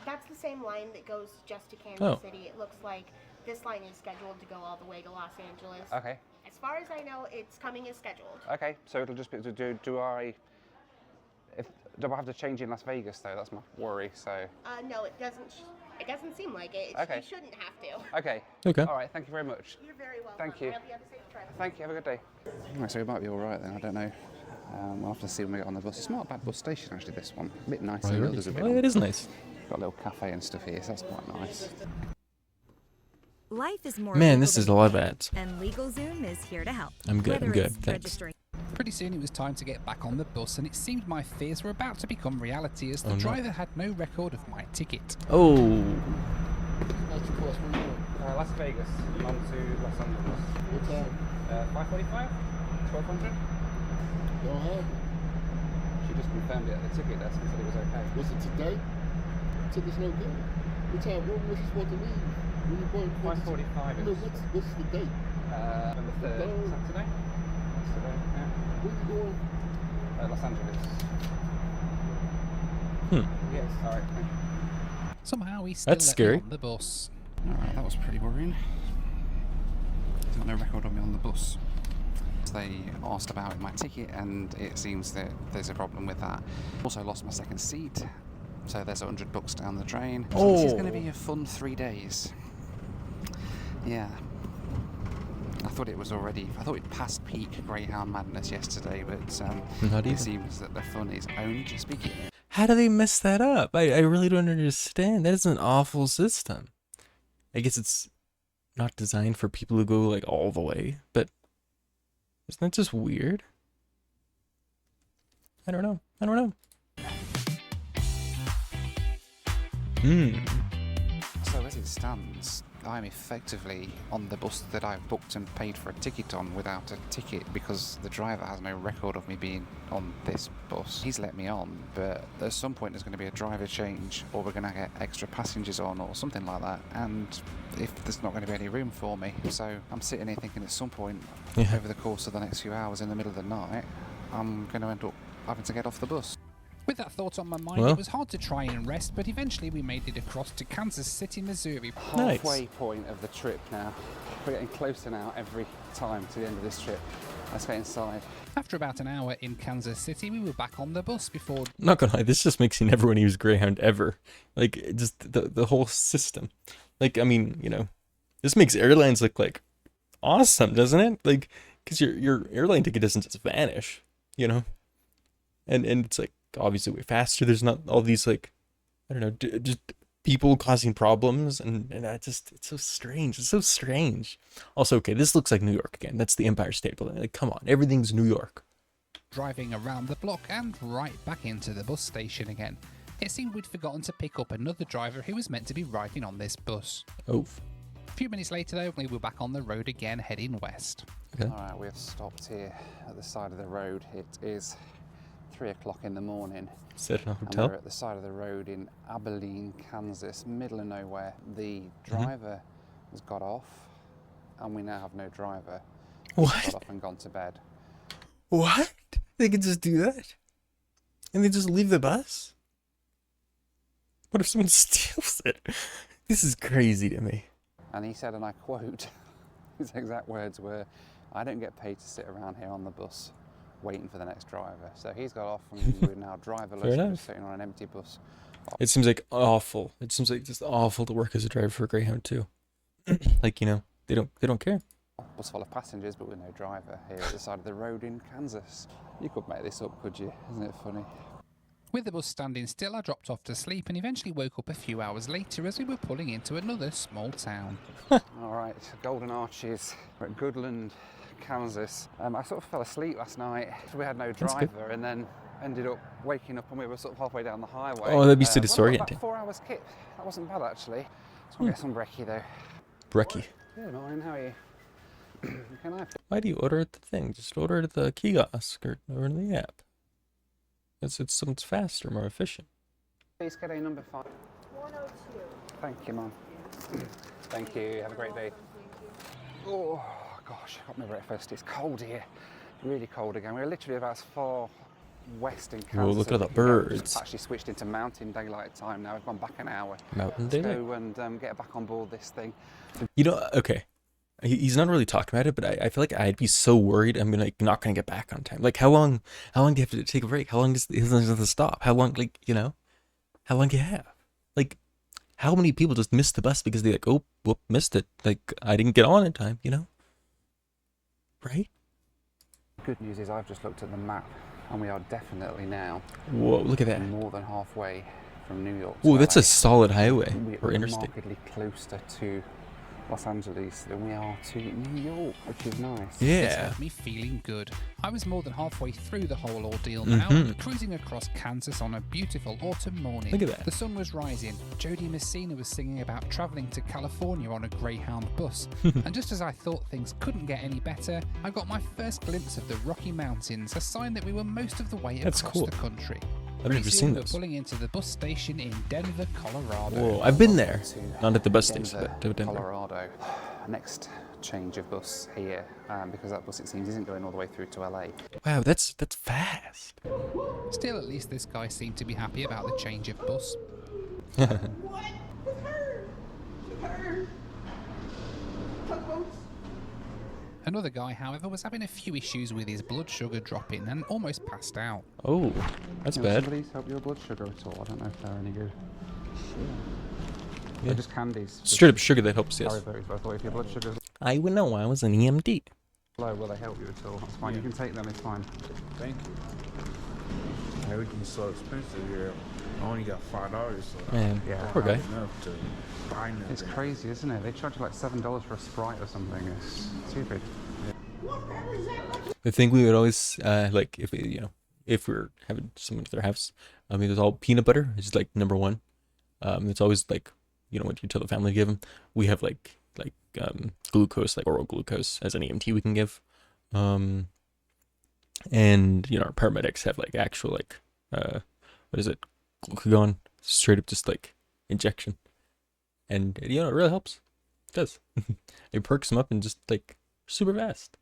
That's the same line that goes just to Kansas City. It looks like this line is scheduled to go all the way to Los Angeles. Okay. As far as I know, it's coming as scheduled. Okay, so it'll just be, do I have to change in Las Vegas though? That's my worry, so... No, it doesn't seem like it. Okay. You shouldn't have to. Okay. Okay. All right, thank you very much. You're very welcome. Thank you. I hope you have a safe trip. Thank you, have a good day. Right, so we might be all right then, I don't know. We'll have to see when we get on the bus. It's not a bad bus station actually, this one. A bit nicer than the others. It is nice. Got a little cafe and stuff here, so that's quite nice. Life is more Man, this is a lot of ads. And LegalZoom is here to help. I'm good, thanks. Pretty soon it was time to get back on the bus, and it seemed my fears were about to become reality as the driver had no record of my ticket. Oh. Las Vegas, on to Los Angeles. What time? 5:45? 1200? Don't have it. She just confirmed it at the ticket desk and said it was okay. Was it today? Ticket's no good. What time? When was you supposed to leave? When you going? 5:45. What's the date? On the 3rd, Saturday? Saturday, yeah. Where you going? Los Angeles. Yes, alright. Somehow he still let me on the bus. Alright, that was pretty worrying. Got no record of me on the bus. They asked about my ticket, and it seems that there's a problem with that. Also lost my second seat, so there's $100 down the drain. So this is going to be a fun 3 days. Yeah. I thought it passed peak Greyhound madness yesterday, but it seems that the fun is only just beginning. How do they mess that up? I really don't understand. That is an awful system. I guess it's not designed for people who go like all the way, but isn't that just weird? I don't know. So as it stands, I'm effectively on the bus that I've booked and paid for a ticket on without a ticket because the driver has no record of me being on this bus. He's let me on, but at some point there's going to be a driver change, or we're going to get extra passengers on or something like that, and if there's not going to be any room for me. So I'm sitting here thinking at some point over the course of the next few hours in the middle of the night, I'm going to end up having to get off the bus. With that thought on my mind, it was hard to try and rest, but eventually we made it across to Kansas City, Missouri. Halfway point of the trip now. We're getting closer now every time to the end of this trip. Let's get inside. After about an hour in Kansas City, we were back on the bus before... Not gonna lie, this just makes you never want to use Greyhound ever. Like, just the whole system. Like, I mean, this makes airlines look like awesome, doesn't it? Like, because your airline ticket doesn't just vanish, you know, and it's like obviously way faster. There's not all these like, I don't know, just people causing problems, and it's so strange. It's so strange. Also, okay, this looks like New York again. That's the Empire State Building. Like, come on, everything's New York. Driving around the block and right back into the bus station again. It seemed we'd forgotten to pick up another driver who was meant to be riding on this bus. Oh. A few minutes later, though, we were back on the road again, heading west. Okay. All right, we've stopped here at the side of the road. It is 3 o'clock in the morning. Is that a And hotel? we're at the side of the road in Abilene, Kansas, middle of nowhere. The driver has got off, and we now have no driver. What? He's got off and gone to bed. What? They could just do that? And they just leave the bus? What if someone steals it? This is crazy to me. And he said, and I quote, his exact words were, "I don't get paid to sit around here on the bus waiting for the next driver." So he's got off, and we're now driverless, we're just sitting on an empty bus. It seems like awful. It seems like just awful to work as a driver for Greyhound too. Like, you know, they don't care. Bus full of passengers, but with no driver here at the side of the road in Kansas. You could make this up, could you? Isn't it funny? With the bus standing still, I dropped off to sleep and eventually woke up a few hours later as we were pulling into another small town. All right, Golden Arches. We're at Goodland, Kansas. I sort of fell asleep last night. We had no driver, and then ended up waking up and we were sort of halfway down the highway. Oh, that'd be so About disorienting. 4 hours kip. That wasn't bad actually. Just want to get some brekkie though. Brekkie. Good morning, how are you? Can I? Why do you order at the thing? Just order it at the kiosk or in the app. It's faster, more efficient. Please get a number 5. 102. Thank you, Mum. Thank you. Have a great day. Oh gosh, I got my breakfast. It's cold here. Really cold again. We're literally about as far west in Kansas. Whoa, look at the as we can go. We've birds. just actually switched into mountain daylight time now. We've gone back an hour. Mountain Let's daylight. go and get back on board this thing. You know, okay. He's not really talking about it, but I feel like I'd be so worried I'm not gonna get back on time. Like, how long do you have to take a break? How long does it stop? How long, like, you know, how long do you have? Like, how many people just missed the bus because they like, oh, whoop, missed it. Like, I didn't get on in time, you know? Right? Good news is I've just looked at the map and we are definitely now Whoa, look at that. more than halfway from New York to Whoa, that's LA. a solid highway or We're interstate. markedly closer to Los Angeles than we are to New York, which is nice. This Yeah. had me feeling good. I was more than halfway through the whole ordeal now, cruising across Kansas on a beautiful autumn morning. Look at that. The sun was rising. Jodie Messina was singing about travelling to California on a Greyhound bus. And just as I thought things couldn't get any better, I got my first glimpse of the Rocky Mountains, a sign that we were most of the way That's across cool. the country. I've never Pretty seen soon we were those. pulling into the bus station in Denver, Colorado. Whoa, I've been there. Not at the bus Denver, station, but Denver. Colorado. Next change of bus here, because that bus, it seems, isn't going all the way through to LA. Wow, that's fast. Still, at least this guy seemed to be happy about the change of bus. What? With her? With her? Tugboats? Another guy, however, was having a few issues with his blood sugar dropping and almost passed out. Oh, that's bad. Somebody's help your blood sugar at all? I don't know if they're any good. Yeah. They're just candies. Straight up sugar that helps, yes. Haribo's, but I thought if your blood sugar's I would know. I was an EMD. low, will they help you at all? That's fine. You can take them. It's fine. Thank you. Everything's so expensive here. I only got $5, so Man, Yeah. poor guy. enough to buy nothing. It's crazy, isn't it? They charge you like $7 for a Sprite or something. It's stupid. The thing we would always like if if we were having someone at their house, I mean, there's all peanut butter. It's like number one. It's always like, you know, what you tell the family to give them. We have like glucose, like oral glucose, as an EMT we can give. And you know, our paramedics have like actual like what is it, glucagon, straight up just like injection, and you know, it really helps. It does. It perks them up and just like super fast.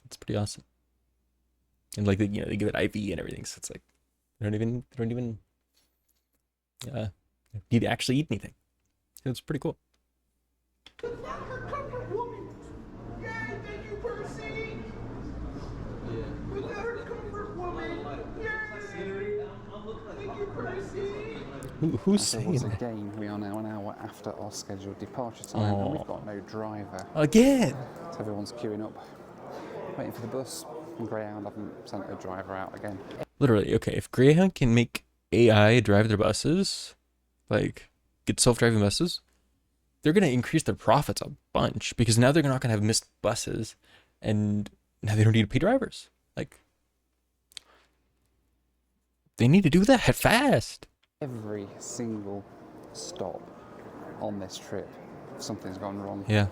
It's pretty awesome. And like, you know, they give it IV and everything, so it's like they don't even need to actually eat anything. It's pretty cool. Who's saying once that? again, we are now an hour after our scheduled departure time, and we've got no driver. Again? So everyone's queuing up waiting for the bus. And Greyhound haven't sent a driver out again. Literally, okay, if Greyhound can make AI drive their buses, like get self-driving buses, they're going to increase their profits a bunch because now they're not going to have missed buses and now they don't need to pay drivers. Like, they need to do that fast. Every single stop on this trip, something's gone wrong. Yeah.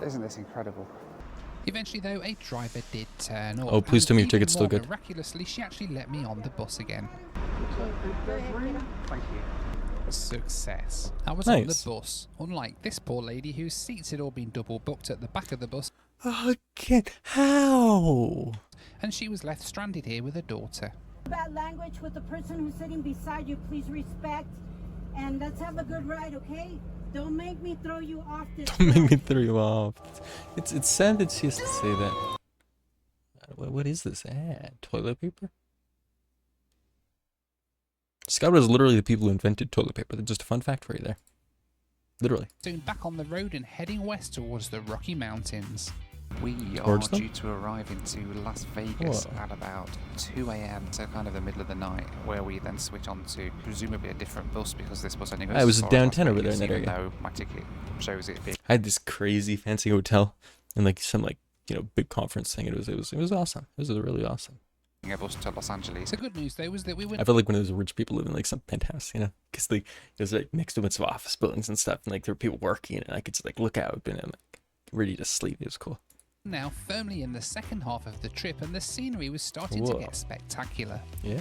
Isn't this incredible? Eventually, though, a driver did turn up. Oh, please tell me your even ticket's still more good. Miraculously, she actually let me on the bus again. Thank you. Success. I was on the bus, unlike this poor lady whose seats had all been double booked at the back of the bus. Again, how? And she was left stranded here with her daughter. Bad language with the person who's sitting beside you, please respect. And let's have a good ride, okay? Don't make me throw you off this. Don't make me throw you off. It's sad that she has to say that. What is this ad? Toilet paper? Scout was literally the people who invented toilet paper. That's just a fun fact for you there. Literally. Soon back on the road and heading west towards the Rocky Mountains. We are Towards them? due to arrive into Las Vegas at about 2 a.m, so kind of the middle of the night, where we then switch on to presumably a different bus because this bus only goes I was as far as downtown Las over there Vegas, in that even area. though my ticket shows it being I had this crazy fancy hotel and like some like, you know, big conference thing. It was awesome. It was really awesome. a bus to Los Angeles. The good news though was that we went. I felt like one of those rich people living in like some penthouse, you know, because like it was like next to a bunch of office buildings and stuff, and like there were people working, and I could just like look out and I'm like ready to sleep. It was cool. Now firmly in the second half of the trip, and the scenery was starting to get spectacular. Yeah.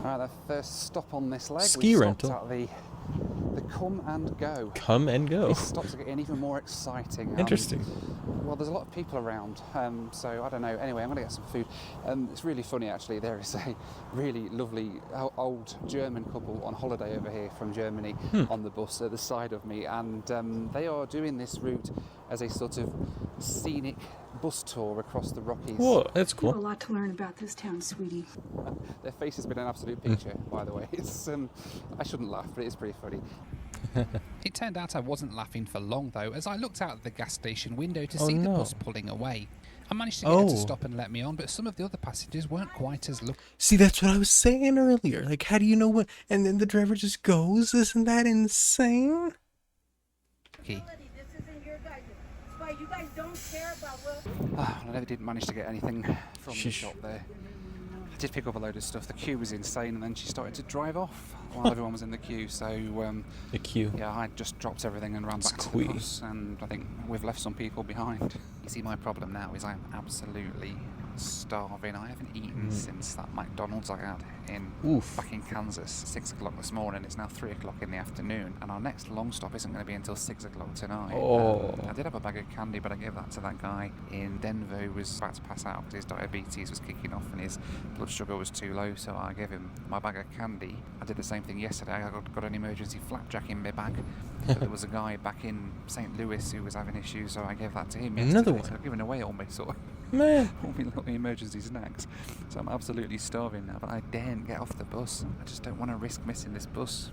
Alright, the first stop on this leg. Ski we rental. At the come and go. Come and go. These stops are getting even more exciting. Interesting. Well, there's a lot of people around, so I don't know. Anyway, I'm going to get some food. It's really funny, actually. There is a really lovely old German couple on holiday over here from Germany on the bus at the side of me, and they are doing this route as a sort of scenic bus tour across the Rockies. Whoa, that's You have a cool. lot to learn about this town, sweetie. Their face has been an absolute picture, by the way. It's I shouldn't laugh, but it's pretty funny. It turned out I wasn't laughing for long though, as I looked out the gas station window to see the bus pulling away. I managed to get her to stop and let me on, but some of the other passengers weren't quite as lucky. See, that's what I was saying earlier. Like, how do you know what? And then the driver just goes. Isn't that insane? This isn't your guys' spot. You guys don't care about what. I never did manage to get anything from the shop there. I did pick up a load of stuff. The queue was insane, and then she started to drive off while everyone was in the queue. So the queue. Yeah, I just dropped everything and ran back to the bus, and I think we've left some people behind. You see, my problem now is I'm absolutely starving. I haven't eaten since that McDonald's I had back in Kansas. 6 o'clock this morning. It's now 3 o'clock in the afternoon, and our next long stop isn't going to be until 6 o'clock tonight. I did have a bag of candy, but I gave that to that guy in Denver who was about to pass out because his diabetes was kicking off and his blood sugar was too low, so I gave him my bag of candy. I did the same thing yesterday. I got an emergency flapjack in my bag. But there was a guy back in St. Louis who was having issues, so I gave that to him yesterday. Another one. So I've given away all my sort of all my little emergency snacks. So I'm absolutely starving now, but I daren't get off the bus. I just don't want to risk missing this bus.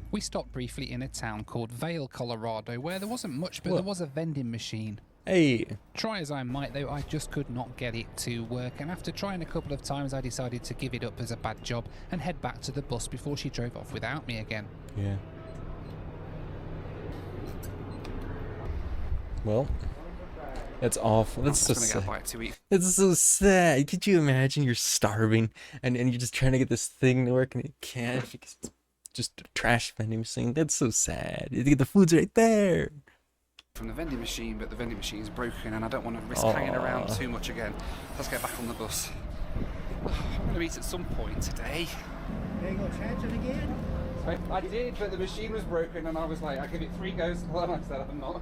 We stopped briefly in a town called Vail, Colorado, where there wasn't much, but there was a vending machine. Hey. Try as I might, though, I just could not get it to work, and after trying a couple of times, I decided to give it up as a bad job and head back to the bus before she drove off without me again. Yeah. Well, that's awful. That's so sad. It's so sad. Could you imagine you're starving and you're just trying to get this thing to work and you can't because it's just a trash vending machine? That's so sad. The food's right there. From the vending machine, but the vending machine's broken and I don't want to risk hanging around too much again. Let's get back on the bus. I'm going to eat at some point today. Are you going to change it again? I did, but the machine was broken and I was like, I give it 3 goes, and I said I'm not.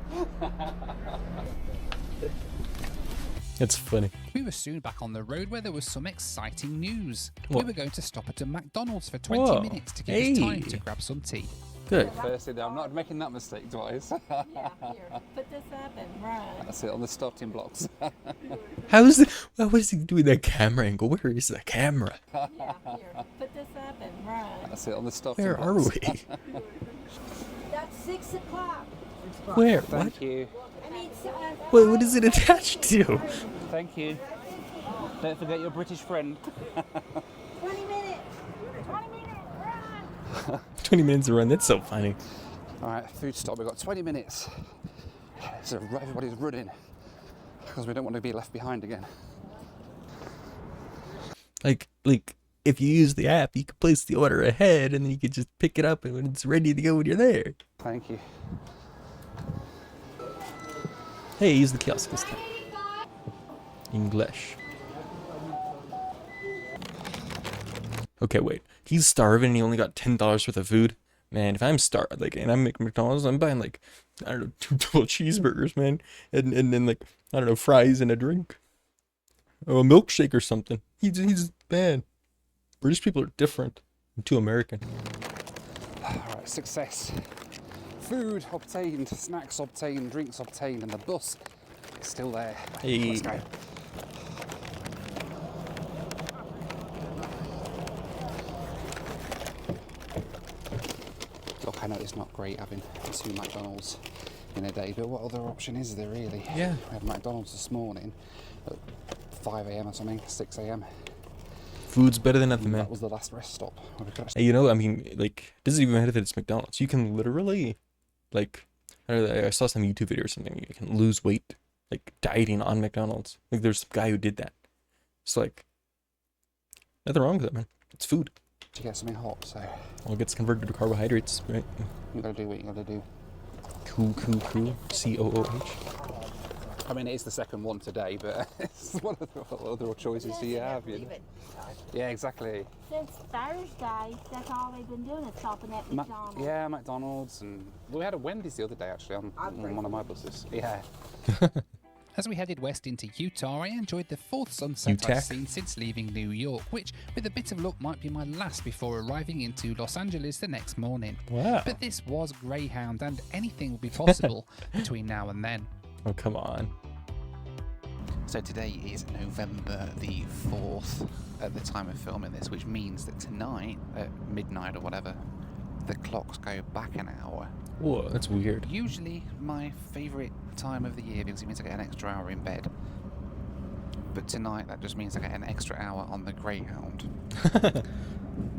It's funny. We were soon back on the road where there was some exciting news. What? We were going to stop at a McDonald's for 20 minutes to give us time to grab some tea. Good. Firstly, I'm not making that mistake twice. Yeah, here. Put this up and run. That's it, on the starting blocks. How is it? What is he doing that camera angle? Where is the camera? Yeah, here. Put this up and run. That's it, on the starting Where blocks. are we? That's 6 o'clock. Where? Thank you. Wait, what is it attached to? Thank you. Don't forget your British friend. 20 minutes. 20 minutes. Run. 20 minutes to run. That's so funny. All right, food stop. We've got 20 minutes. So everybody's running because we don't want to be left behind again. Like if you use the app, you could place the order ahead, and then you could just pick it up, and when it's ready to go, when you're there. Thank you. Hey, use the kiosk this time. English. Okay, wait. He's starving and he only got $10 worth of food. Man, if I'm starved, like, and I'm making McDonald's, I'm buying, like, I don't know, 2 double cheeseburgers, man. And then, like, I don't know, fries and a drink. Oh, a milkshake or something. He's man. British people are different. I'm too American. Alright, success. Food obtained, snacks obtained, drinks obtained, and the bus is still there. Hey. Let's go. Look, I know it's not great having 2 McDonald's in a day, but what other option is there really? Yeah. We had McDonald's this morning at 5 a.m. or something, 6 a.m. Food's better than nothing, man. That was the last rest stop. Hey, you know, I mean, like, this doesn't even matter that it's McDonald's. You can literally, like, I saw some YouTube video or something. You can lose weight, like, dieting on McDonald's. Like, there's some guy who did that. It's like, nothing wrong with it, man. It's food. To get something hot, so. Well, it gets converted to carbohydrates, right? You gotta do what you gotta do. Cool. COOH. I mean, it is the second one today, but it's one of the other choices do you have, you know? Yeah, exactly. Since Thursday, that's all they've been doing is stopping at McDonald's. Yeah, McDonald's, and we had a Wendy's the other day actually on one of my buses. Yeah. As we headed west into Utah, I enjoyed the 4th sunset I've seen since leaving New York, which, with a bit of luck, might be my last before arriving into Los Angeles the next morning. Wow. But this was Greyhound, and anything will be possible between now and then. Oh, come on. So today is November the 4th at the time of filming this, which means that tonight at midnight or whatever, the clocks go back an hour. Whoa, that's weird. Usually my favourite time of the year because it means I get an extra hour in bed. But tonight that just means I get an extra hour on the Greyhound,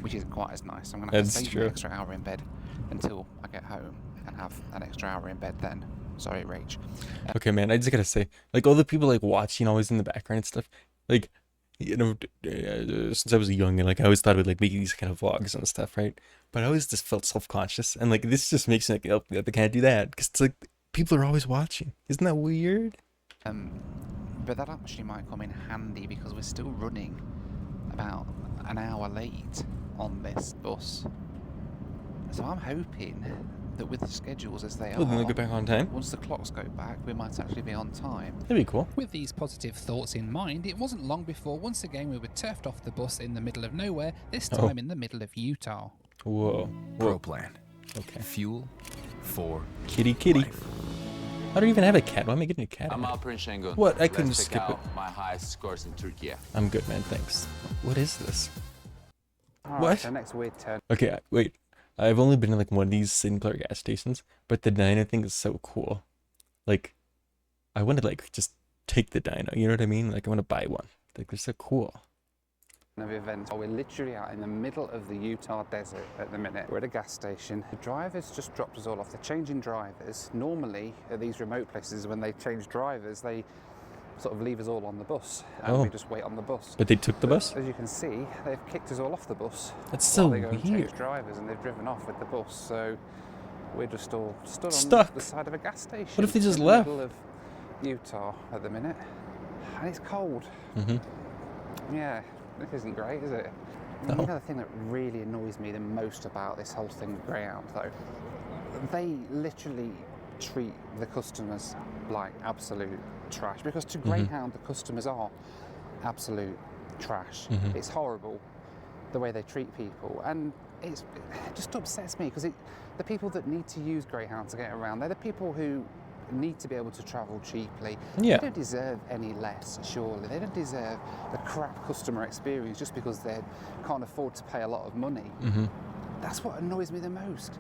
which isn't quite as nice. I'm going to have to save an extra hour in bed until I get home and have an extra hour in bed then. Sorry, Rach. Okay, man, I just gotta say, like, all the people, like, watching always in the background and stuff, like, you know, since I was young, and, like, I always thought of, like, making these kind of vlogs and stuff, right? But I always just felt self-conscious, and, like, this just makes me, like, oh, they can't do that, because it's, like, people are always watching. Isn't that weird? But that actually might come in handy, because we're still running about an hour late on this bus. So I'm hoping that with the schedules as they are, then they'll get back on time. Once the clocks go back, we might actually be on time. That'd be cool. With these positive thoughts in mind, it wasn't long before once again we were turfed off the bus in the middle of nowhere, this time in the middle of Utah. Whoa. Pro plan. Okay. Fuel for kitty. Life. I don't even have a cat. Why am I getting a cat? I'm Alper Şengün. What? I couldn't Let's skip check it. out my highest scores in Turkey. I'm good, man. Thanks. What is this? Alright, What? so next weird turn. Okay, wait. I've only been in, like, one of these singular gas stations, but the dyno thing is so cool. Like, I want to, like, just take the dyno, you know what I mean? Like, I want to buy one. Like, they're so cool. Of events. We're literally out in the middle of the Utah desert at the minute. We're at a gas station. The drivers just dropped us all off. They're changing drivers. Normally, at these remote places, when they change drivers, they sort of leave us all on the bus, and we just wait on the bus. But they took the bus? As you can see, they've kicked us all off the bus. That's so they go and change weird. drivers, and they've driven off with the bus. So we're just all stood Stuck. on the side of a gas station. What if they just in left? the middle of Utah at the minute, and it's cold. Yeah, this isn't great, is it? No. The other thing that really annoys me the most about this whole thing with Greyhound, though, they literally treat the customers like absolute trash. Because to Greyhound, the customers are absolute trash. It's horrible the way they treat people, and it just upsets me because the people that need to use Greyhound to get around, they're the people who need to be able to travel cheaply. Yeah. They don't deserve any less, surely. They don't deserve a crap customer experience just because they can't afford to pay a lot of money. That's what annoys me the most.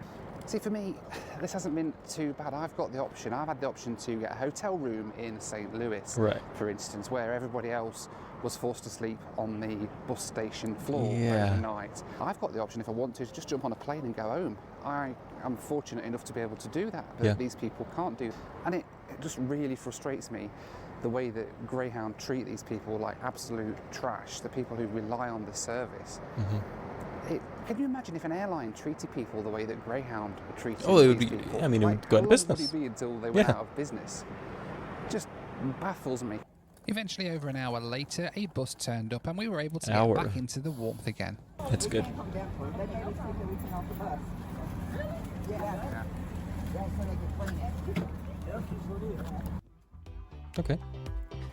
See, for me, this hasn't been too bad. I've had the option to get a hotel room in St. Louis, right, for instance, where everybody else was forced to sleep on the bus station floor yeah, overnight. I've got the option, if I want to just jump on a plane and go home. I am fortunate enough to be able to do that, but these people can't do. And it just really frustrates me, the way that Greyhound treat these people like absolute trash, the people who rely on the service. Can you imagine if an airline treated people the way that Greyhound are treating it would these be, people? I mean, it Like, would go out of how long would business. it be until they went out of business? Just baffles me. Eventually, over an hour later, a bus turned up and we were able to get back into the warmth again. That's good. Okay.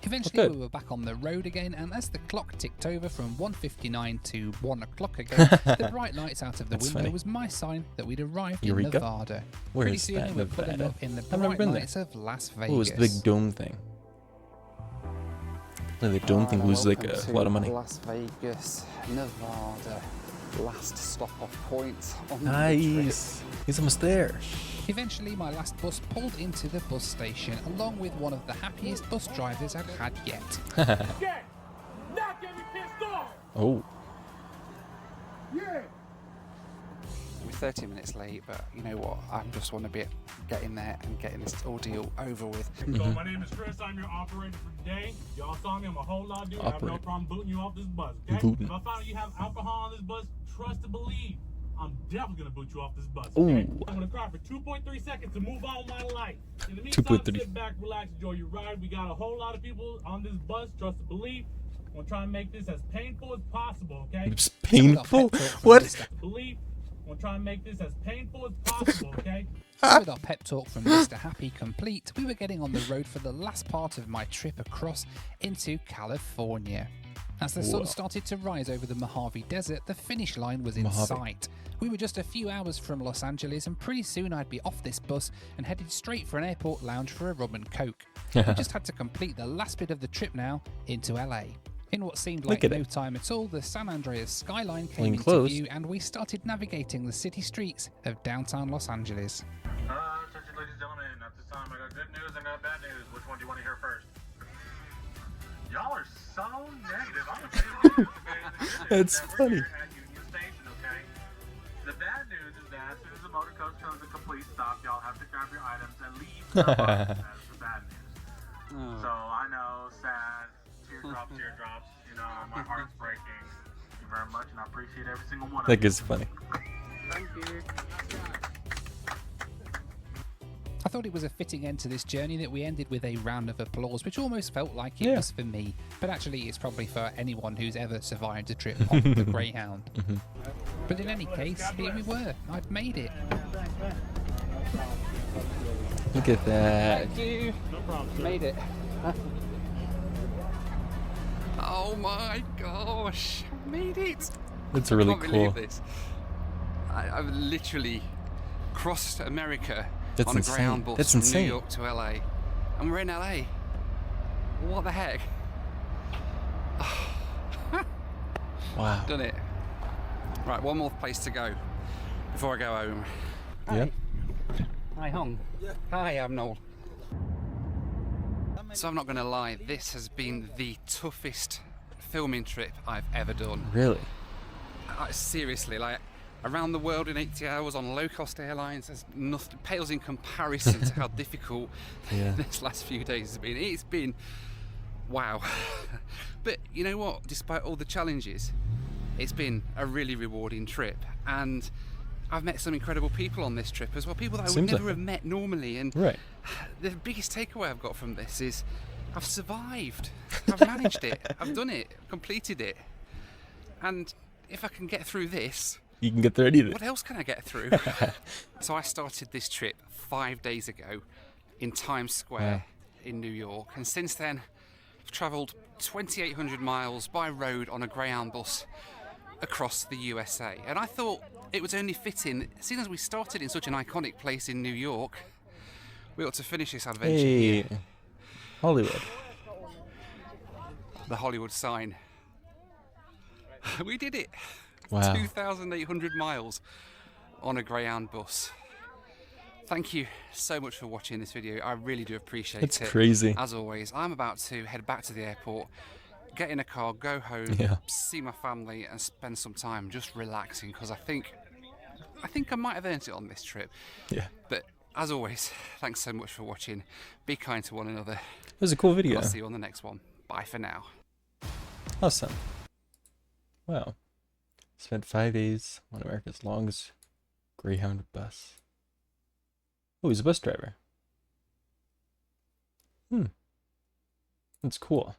Eventually, we were back on the road again, and as the clock ticked over from 1:59 to 1 o'clock again, the bright lights out of the window was my sign that we'd arrived in Nevada. Where Pretty is soon, that, we were pulling Nevada? up in the I've never bright been there. lights of Las Vegas. What was the big dome thing? Like the dome thing was like a lot of money. Las Vegas, Nevada, last stop off point on Nice. He's almost there. Eventually, my last bus pulled into the bus station, along with one of the happiest bus drivers I'd had yet. Not get me pissed off! Oh. Yeah! We're 30 minutes late, but you know what? I just want to be getting there and getting this ordeal over with. So my name is Chris. I'm your operator for today. Y'all saw me. I'm a whole lot dude. I have no problem booting you off this bus. Okay? If I find out you have alcohol on this bus, trust and believe, I'm definitely gonna boot you off this bus. Okay? I'm gonna cry for 2.3 seconds to move on with my life. In the meantime, sit back, relax, enjoy your ride. We got a whole lot of people on this bus. Trust and believe. I'm gonna try and make this as painful as possible. Okay? It's painful. What? Believe. I'm gonna try and make this as painful as possible. Okay? With our pep talk from Mr. Happy complete, we were getting on the road for the last part of my trip across into California. As the sun started to rise over the Mojave Desert, the finish line was in sight. We were just a few hours from Los Angeles, and pretty soon I'd be off this bus and headed straight for an airport lounge for a rum and coke. We just had to complete the last bit of the trip now into LA. In what seemed like no time at all, the San Andreas skyline came into view, and we started navigating the city streets of downtown Los Angeles. Attention, ladies and gentlemen. At this time, I got good news and got bad news. Which one do you want to hear first? Y'all are so negative. I'm gonna tell you the news, okay? That's funny. We're here at Union Station, okay? The bad news is that as soon as the motor coach comes to complete stop, y'all have to grab your items and leave the bus. That's the bad news. So I know, sad, teardrops, you know, my heart's breaking. Thank you very much, and I appreciate every single one of you. That is funny. Thank you. I thought it was a fitting end to this journey that we ended with a round of applause, which almost felt like it was for me. But actually, it's probably for anyone who's ever survived a trip on the Greyhound. But in any case, here we were. I'd made it. Look at that. Thank you. No problem, sir. Made it. Oh my gosh, I made it. That's really I can't cool. believe this. I've literally crossed America That's on a insane. Greyhound bus That's from insane. New York to LA. And we're in LA. What the heck? Wow. Done it. Right, one more place to go before I go home. Yeah. Hi, Hong. Yeah. Hi, I'm Noel. So I'm not going to lie, this has been the toughest filming trip I've ever done. Really? Seriously, like around the world in 80 hours on low-cost airlines, there's nothing pales in comparison to how difficult this last few days has been. It's been wow. But you know what? Despite all the challenges, it's been a really rewarding trip, and I've met some incredible people on this trip as well, people that I would never have met normally. And the biggest takeaway I've got from this is I've survived. I've managed it. I've done it. Completed it. And if I can get through this, you can get through anything. What else can I get through? So I started this trip 5 days ago in Times Square in New York, and since then I've travelled 2,800 miles by road on a Greyhound bus across the USA. And I thought it was only fitting, seeing as we started in such an iconic place in New York, we ought to finish this adventure here. Hollywood. The Hollywood sign. We did it. Wow. 2,800 miles on a Greyhound bus. thank you so much for watching this video. I really do appreciate It's it. crazy. As always, I'm about to head back to the airport, get in a car, go home, see my family, and spend some time just relaxing, because I think I might have earned it on this trip. Yeah. But as always, thanks so much for watching. Be kind to one another. It was a cool video. I'll see you on the next one. Bye for now. Awesome. Wow. Spent 5 days on America's longest Greyhound bus. Oh, he's a bus driver. That's cool.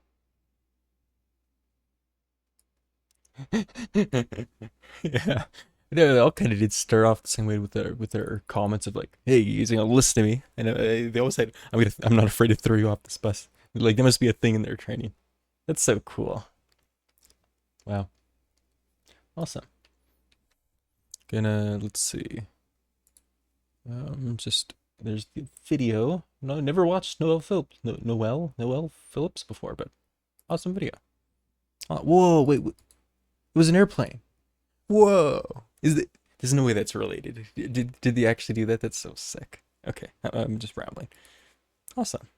Yeah. They all kind of did start off the same way with their comments of like, "Hey, you're gonna listen to me," and they always said, "I'm not afraid to throw you off this bus." Like, there must be a thing in their training. That's so cool. Wow. Awesome. Let's see. Just there's the video. No, never watched Noel Phillips before, but awesome video. Oh, whoa, wait, it was an airplane. Whoa, there's no way that's related. Did they actually do that? That's so sick. Okay, I'm just rambling. Awesome.